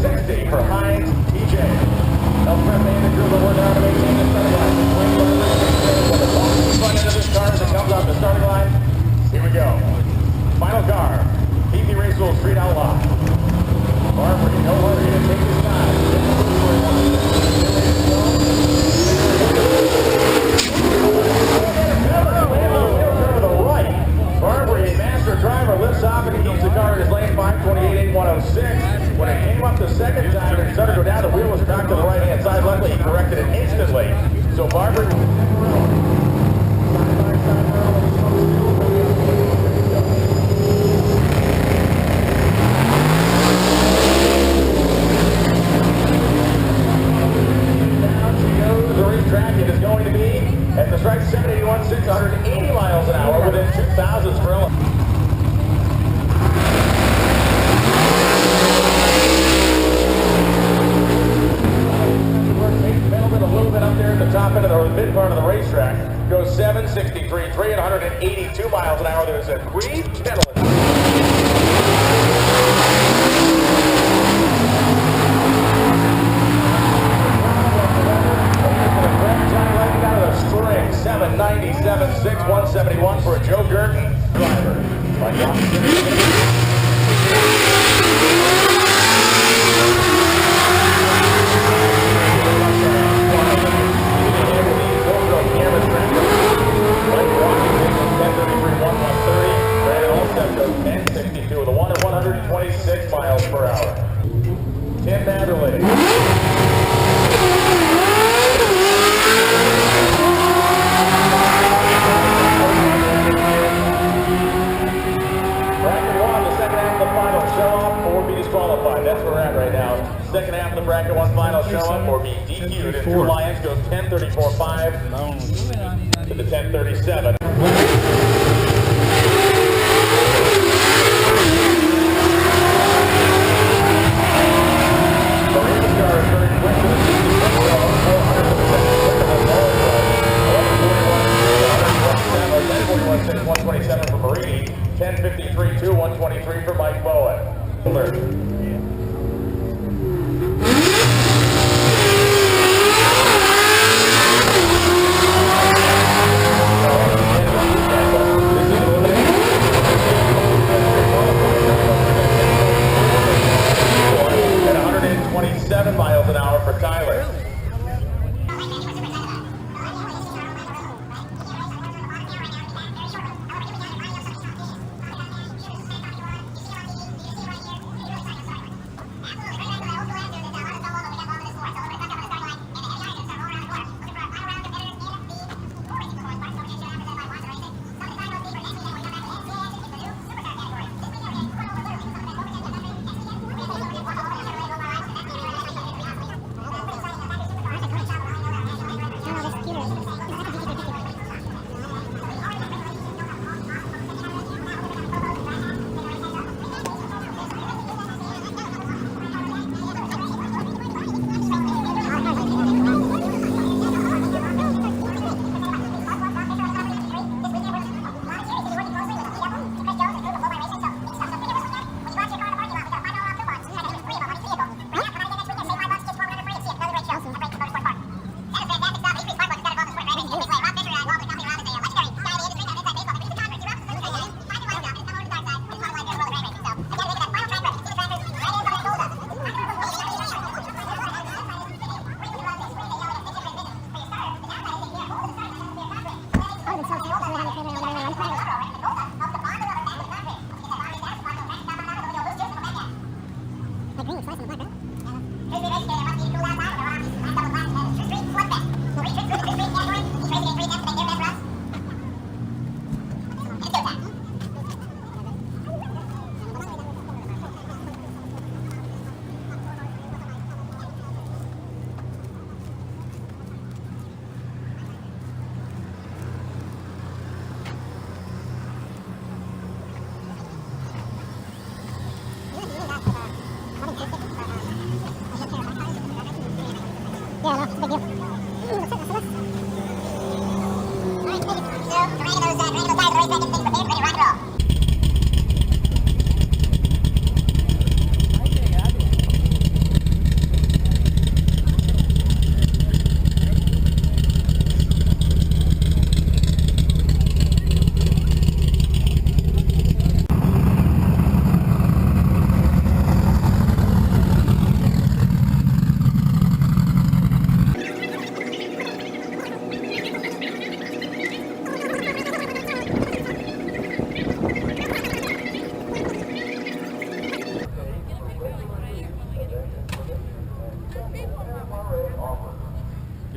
60 for Hines PJ. Elk Prep manager will work out to maintain the starting line. With the ball in front end of this car as it comes off the starting line. Here we go. Final car. PT Raceway Street Outlaw. Barbary, no hurry to take his time. Barbary, a master driver, lifts off and he keeps the car in his lane 528.8106. When it came up the second time and started to go down, the wheel was back to the right-hand side. Luckily, he corrected it instantly. So Barbary... At the strike, 781, 680 miles an hour within 2,000s per hour. Middleman a little bit up there at the top end of the mid part of the racetrack. Goes 763, 382 miles an hour. There's a Creed Middleman. String 797.6, 171 for Joe Gurton, driver. With a 1 at 126 miles per hour. Tim Matherly. That's where we're at right now. Second half of the bracket one final show up or be DQ'd. And Drew Lyons goes 10:34.5 to the 10:37. For Marini, 10:53.2, 123 for Mike Bowen. At 127 miles an hour for Tyler.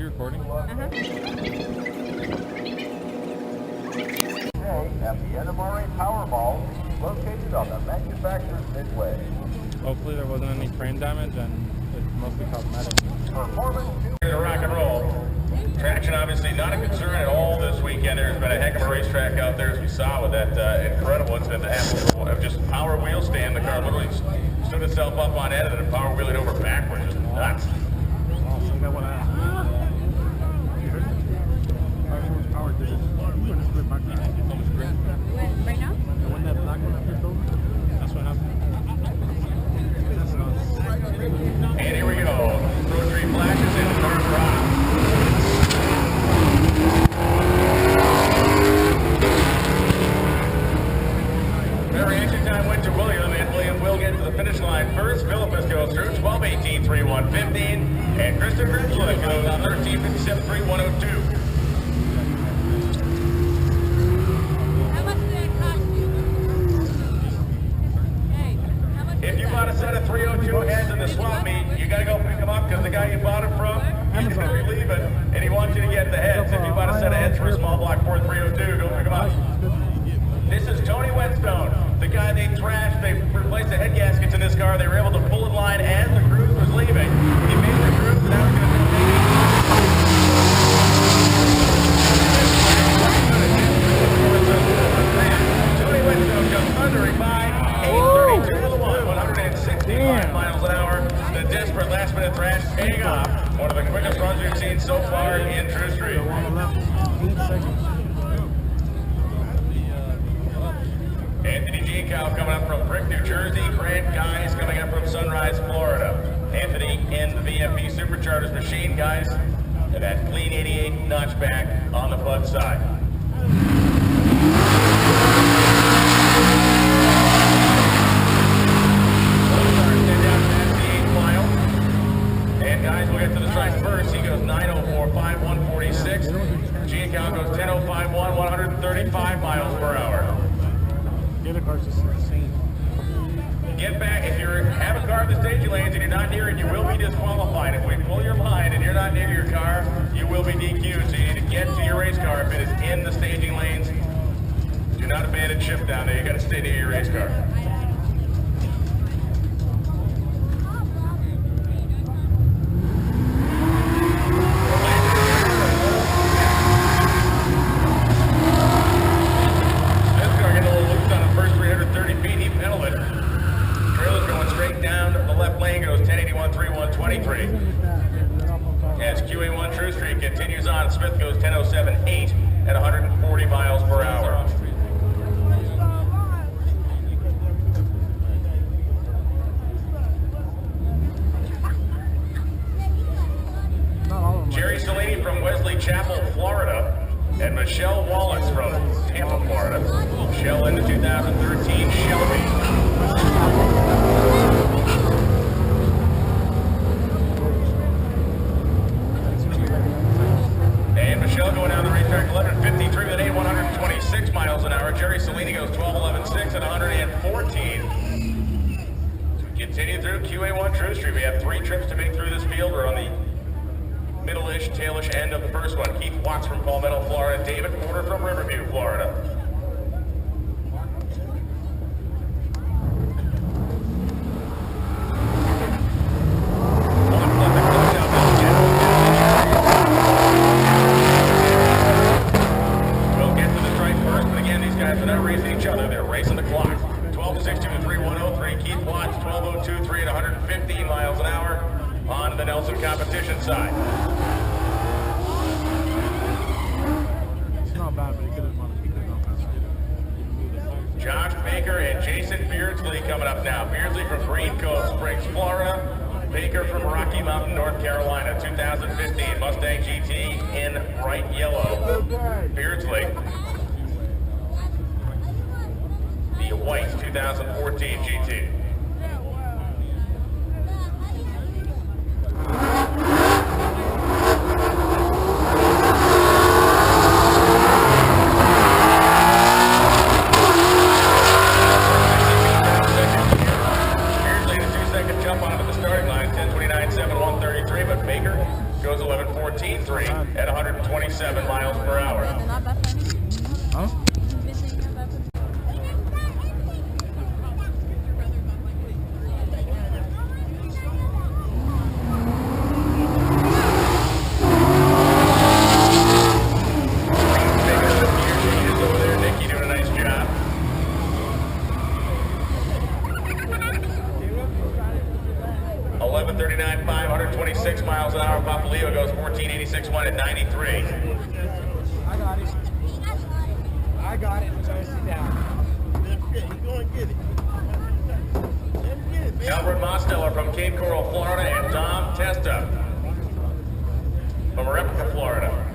recording? At the NMRA Powerball, located on the manufacturer's midway. Hopefully there wasn't any frame damage and it's mostly cosmetic. Performance to rock and roll. Traction obviously not a concern at all this weekend. There's been a heck of a racetrack out there, as we saw with that incredible incident that happened of just power wheel stand. The car literally stood itself up on end and then power wheeled it over backwards. Just nuts. Right now? That's what happened. And here we go. Rotary flashes and the car's rock. Their entry time went to William, and William will get to the finish line first. Philippus goes through 12:18.31.15, and Christopher Gridley goes 13:57.31.02. How much did that cost you? Hey, how much If you bought a set of 302 heads in the swap meet, you gotta go pick them up because the guy you bought them from, he's gonna be leaving, and he wants you to get the heads. If you bought a set of heads for a small block Ford 302, go pick them up. This is Tony Whetstone, the guy they trashed. They replaced the head gaskets in this car. They were able to pull in line as the cruise was leaving. He made the cruise, and now he's gonna do Tony Whetstone comes thundering by 8:32 to the 165 miles an hour. The desperate last-minute thrash paying off. One of the quickest runs we've seen so far in True Street. Anthony Giancow coming up from Brick, New Jersey. Grant Guys coming up from Sunrise, Florida. Anthony in the VFP Superchargers machine, guys. And that clean 88 notchback on the front side. And guys, we'll get to the track first. He goes 9:04.5, 146. Giancow goes 10:05.1, 135 miles per hour. The other car's just insane. Get back. If you have a car in the staging lanes and you're not near it, you will be disqualified. If we pull your line and you're not near your car, you will be DQ'd. So you need to get to your race car if it is in the staging lanes. Do not abandon ship down there. You got to stay near your race car. As QA1 True Street continues on, Smith goes 10:07.8 at 140 miles per hour. Jerry Salini from Wesley Chapel, Florida, and Michelle Wallace from Tampa, Florida. Michelle in the 2013 Shelby. Going down the racetrack, 11:53 with 126 miles an hour. Jerry Salini goes 12:11.6 at 114. So we continue through QA1 True Street. We have 3 trips to make through this field. We're on the middle-ish, tailish end of the first one. Keith Watts from Palmetto, Florida. David Porter from Riverview, Florida. They're racing each other. They're racing the clock. 12:62.3, Keith Watts, 12:02.3 at 115 miles an hour on the Nelson competition side. It's not bad, but he could have won. He could have gone faster. Josh Baker and Jason Beardsley coming up now. Beardsley from Green Cove Springs, Florida. Baker from Rocky Mountain, North Carolina. 2015 Mustang GT in bright yellow. Beardsley. The white 2014 GT. Beardsley, the 2-second jump on him at the starting line, 10:29.7, 133, but Baker Goes 11:14.3 at 127 miles per hour. Huh? Over there, Nick, you doing a nice job. 11:39.5, 126 miles an hour. Papaleo goes 14.86.1 at 93. I got it. I got it. So sit down. You go and get it. Let's get it, man. Albert Mosteller from Cape Coral, Florida, and Tom Testa from Replica, Florida.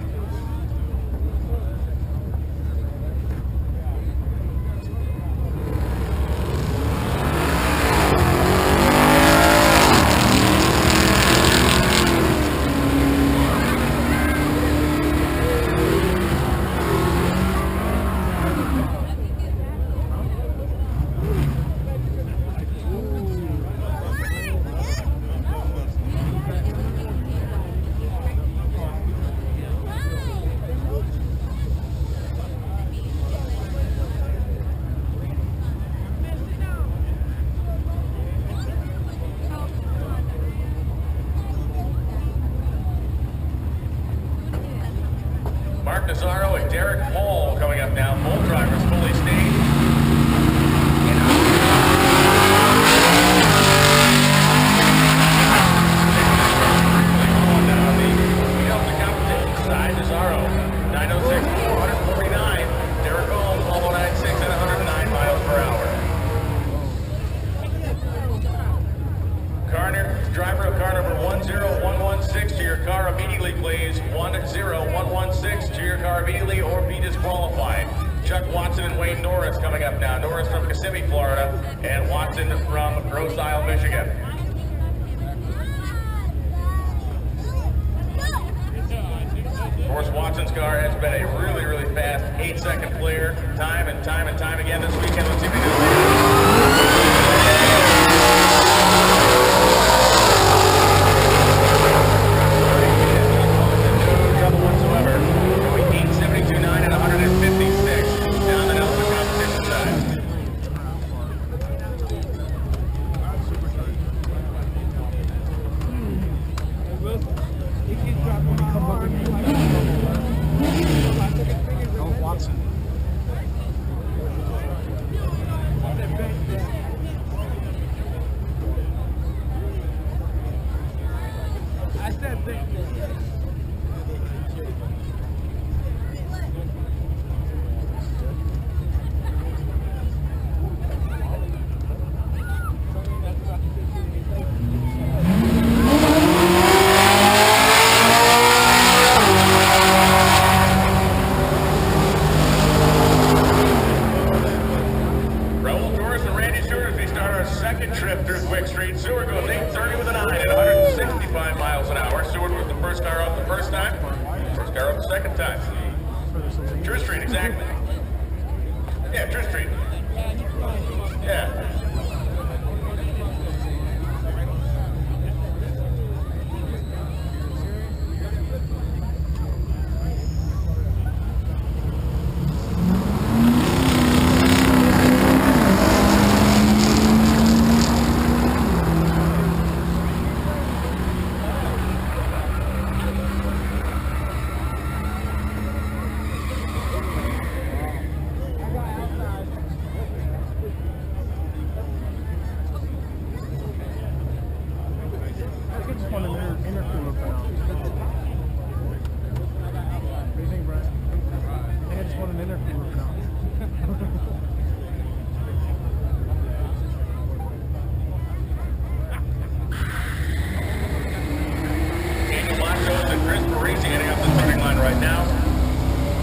Mark Nazaro and Derek Hall coming up now. Both drivers fully staged. On down the Delta competition side, Nazaro 906, 449. Derek Hall 109.6 at 109 miles per hour. Driver of car number 10116 to your car immediately, please. 10116 to your car immediately or be disqualified. Chuck Watson and Wayne Norris coming up now. Norris from Kissimmee, Florida, and Watson from Rose Isle, Michigan. Of course, Watson's car has been a really, really fast 8-second clear time and time again this weekend. Let's see if we can whatsoever. Going 872.9 at 156 down the Delta competition side. Oh, Watson. I said big. Second trip through Quick Street. Seward goes 8:30 with a 9 at 165 miles an hour. Seward was the first car up the first time, first car up the second time. True Street, exactly. Yeah, True Street. Yeah. Right now,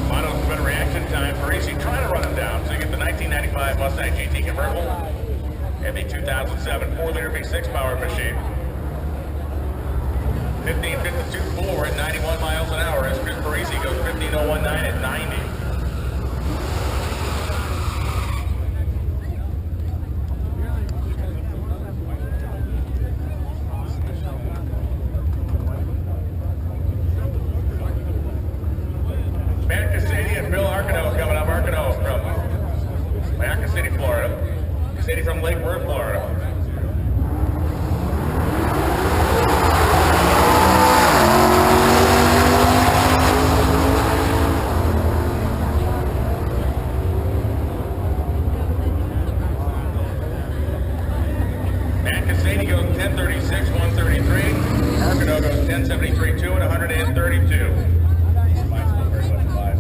Mono's better reaction time. Parisi trying to run him down. So you get the 1995 Mustang GT convertible and the 2007 4-liter V6 powered machine. 15.52.4 at 91 miles an hour as Chris Parisi goes 15.019 at 90. 73.2 and 132. Mine's still very much alive.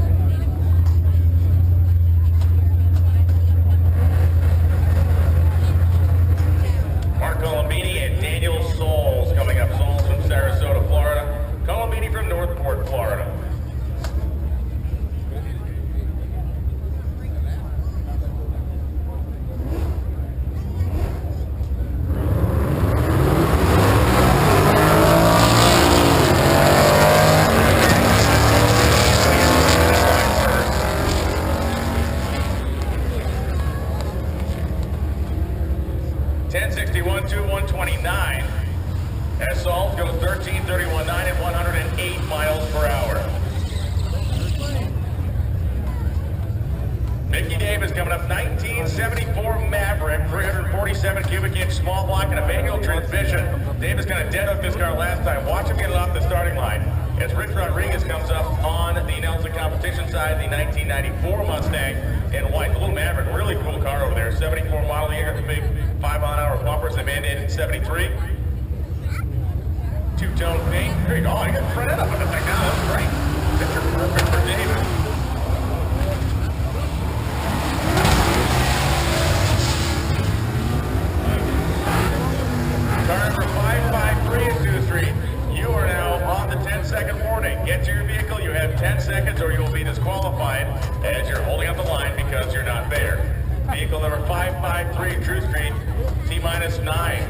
Mark Colombini and Daniel Souls coming up. Souls from Sarasota, Florida. Colombini from Northport, Florida. Salt goes 13:31.9 at 108 miles per hour. Mickey Davis coming up, 1974 Maverick, 347 cubic inch small block and a manual transmission. Davis kind of dead up this car last time. Watch him get it off the starting line. As Rich Rodriguez comes up on the Nelson competition side, the 1994 Mustang in white. The little Maverick, really cool car over there. 74 model year, got the big 5-mile-an-hour bumpers they mandated in 73. Two-tone paint. There you go. Oh, you got the front end up on the thing now. That's great. Picture perfect for Davis. Car number 553 and 23. You are now on the 10-second warning. Get to your vehicle. You have 10 seconds or you will be disqualified as you're holding up the line because you're not there. Vehicle number 553, True Street, T-minus 9.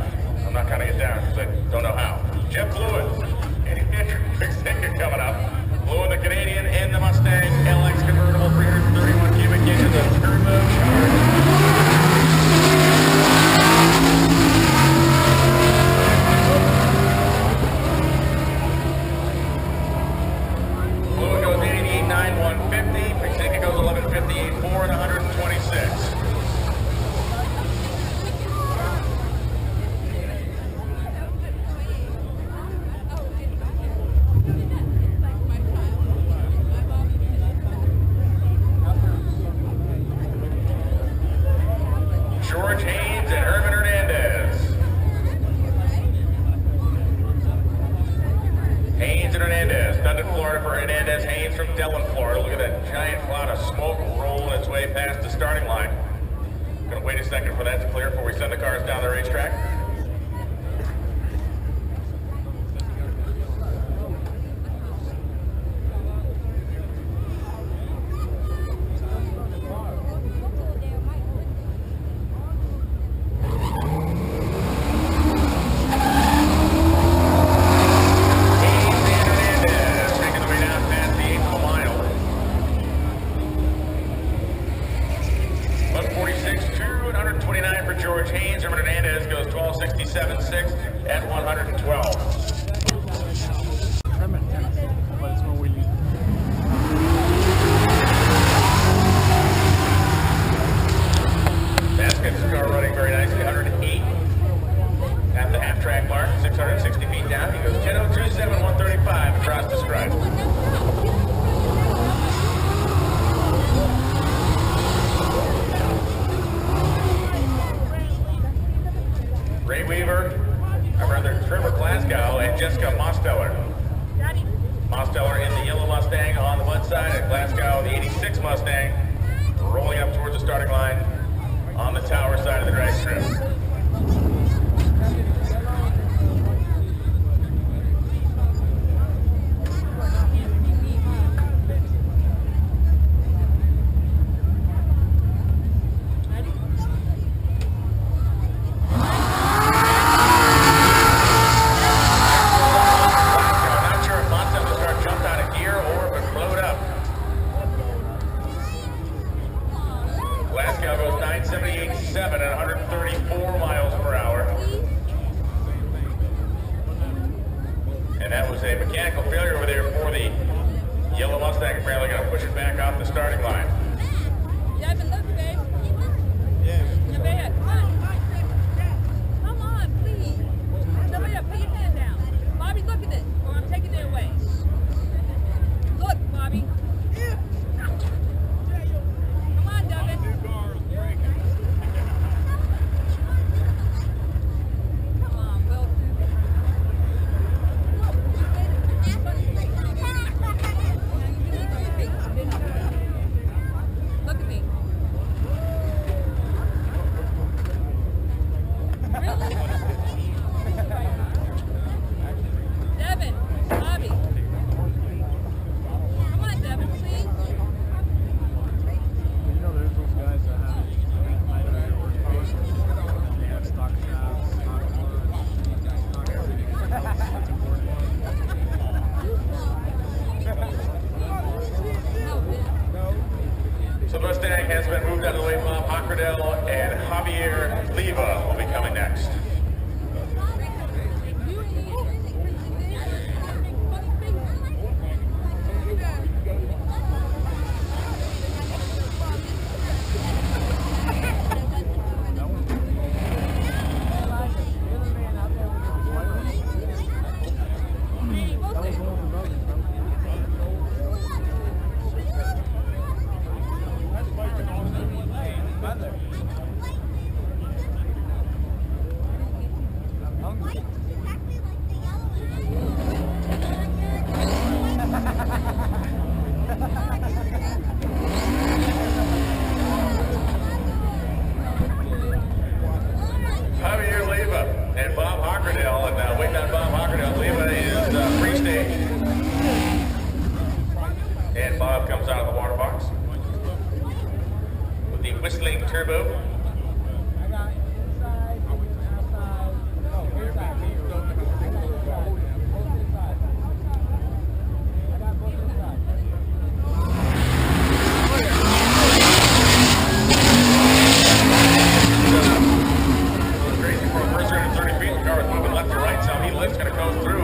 I'm not counting it down because I don't know how. Jeff Lewis, Andy Fisher, big sticker coming up. Blue in the Canadian and the Mustang LX convertible, 331 cubic inches of turbo charge. Blue goes 88.9, 150. Big sticker goes 11.58.4 and 126. Past the starting line. Gonna wait a second for that to clear before we send the cars down the racetrack.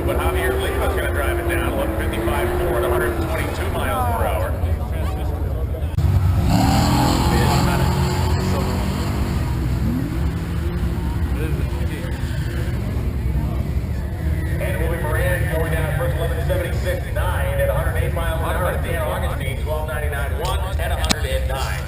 But Javier Lima's going to drive it down. 155 Ford, 122 miles per hour. And we'll be Moran going down first 1176.9 at 108 miles an hour. Dan Augustine 1299.1 at 109.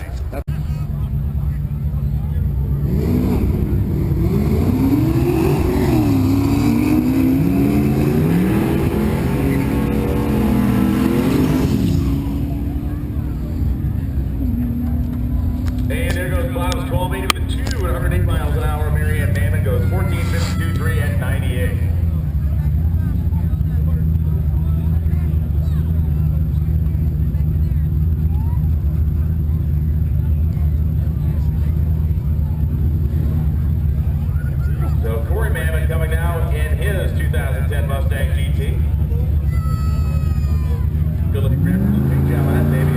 And there goes Bottoms 1280 with a 2 at 108 miles an hour. Marianne Mammon goes 1452.3 at 98. So Corey Mammon coming now in his 2010 Mustang GT. Good looking grip. Big job on that baby.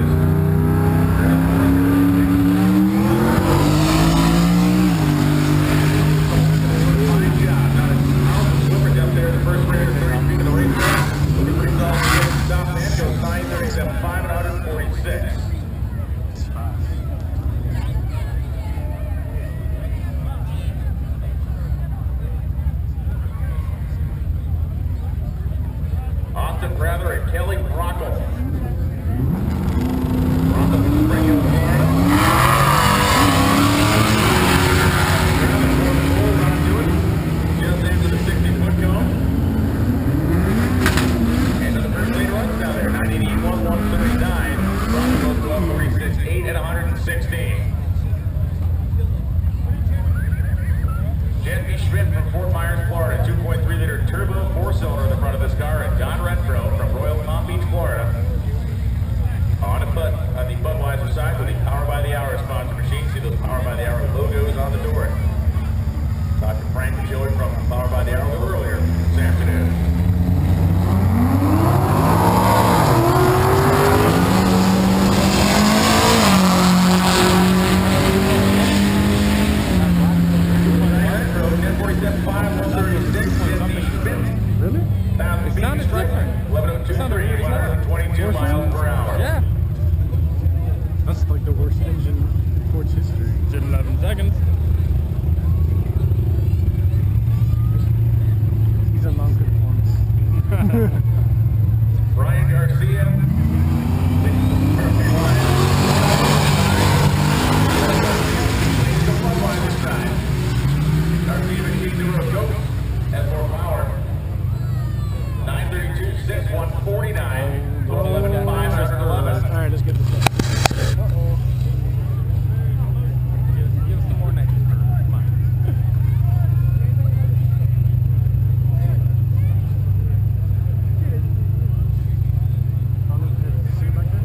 Austin Prather and Kelly Bronco. Bronco from Springfield, Florida. Just into the 60-foot cone. And to the first lead runs down there. 981, 139. Bronco 1246.8 at 116. Jen B. Schmidt from Fort Myers, Florida. 2.3-liter turbo 4-cylinder in the front of this car. And Don Renfro from Royal Palm Beach, Florida. On the Budweiser side with the Power by the Hour sponsor machine. See those Power by the Hour logos on the door. Dr. Frank and Joey from Power by the Hour a little earlier this afternoon. Really? It sounded different. 1102.3, 122 miles per hour. Yeah. That's like the worst engine in Ford's history. Did 11 seconds. He's a non-good performance. Brian Garcia. Garcia machine to a goat. Has more power. 932.6, 149. 11 to 511. Alright, let's get this up. Uh-oh. Give us some more next. Come on. See it back there?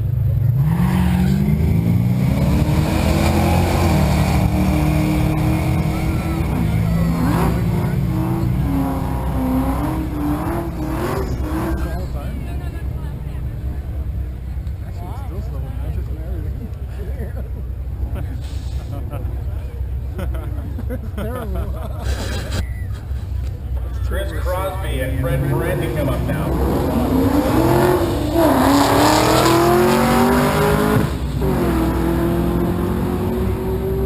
Chris Crosby and Fred Brandy come up now.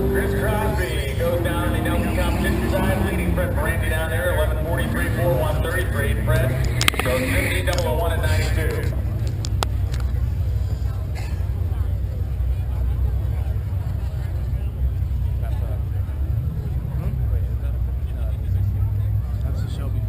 Chris Crosby goes down on the Nelson competition side, leading Fred Brandy down there, 11:43, 4:133. Fred goes 50-001 at 92. That's a Shelby.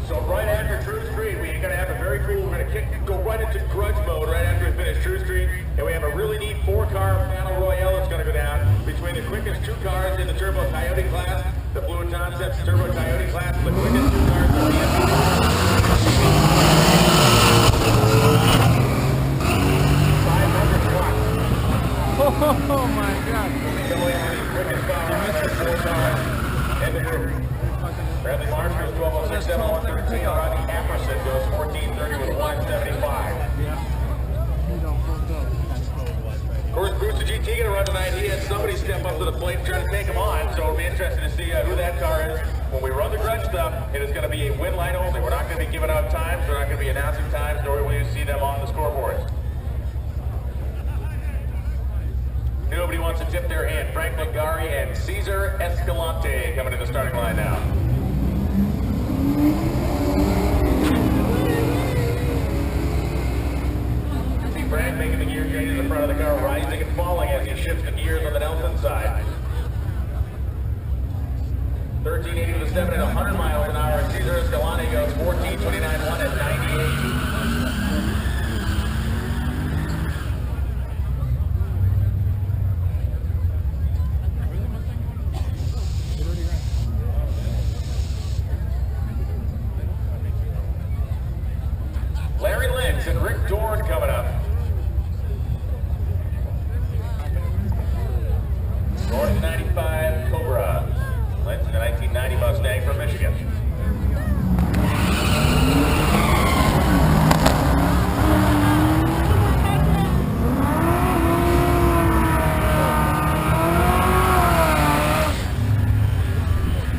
So right after True Street, we're going to have a very cool, we're going to go right into grudge mode right after we finish True Street. And we have a really neat 4-car battle royale that's going to go down between the quickest 2 cars in the Turbo Coyote class, the Fluid Concepts Turbo Coyote class, and the quickest 2 cars in the MPD. 500 watts. Oh my God. Quickest car, 4 cars. And crew. Bradley Marsh goes 12:06, 113. Rodney Apperson goes 14:30 with 175. Yeah. He don't fucked up. Of course, Brewster GT going to run tonight. He had somebody step up to the plate and try to take him on, so it'll be interesting to see who that car is. When we run the grudge stuff, it is going to be a win line only. We're not going to be giving out times. We're not going to be announcing times, nor will you see them on the scoreboards. Nobody wants to tip their hand. Frank Ligari and Cesar Escalante coming to the starting line now. See Frank making the gear change in the front of the car, rising and falling as he shifts the gears on the Nelson side. 1380 with a 7 at 100 miles an hour. Cesar Escalante goes 14:29.1 at 98. Larry Lynch and Rick Dorn coming up. Dorn the 95 Cobra. Lynch the 1990 Mustang from Michigan.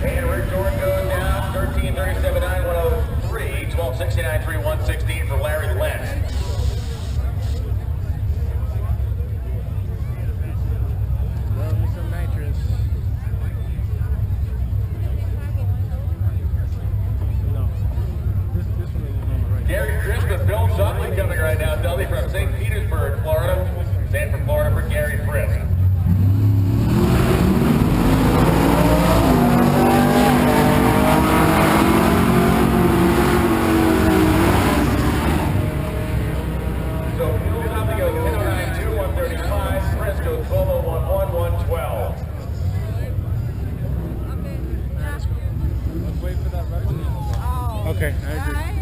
And Rick Dorn goes down 13:37.9, 103, 12:69.3, 116 for Larry Lynch. Love me some nitrous. No. This one is on the right. Gary Crisp and Bill Sutton coming right now. Dudley from St. Petersburg, Florida. Stanford, Florida for Gary Crisp. So Bill Sutton goes 10:09.2, 135. Crisp goes 12:01.1, 112. Let's wait for that red one. Okay, I agree. Alright.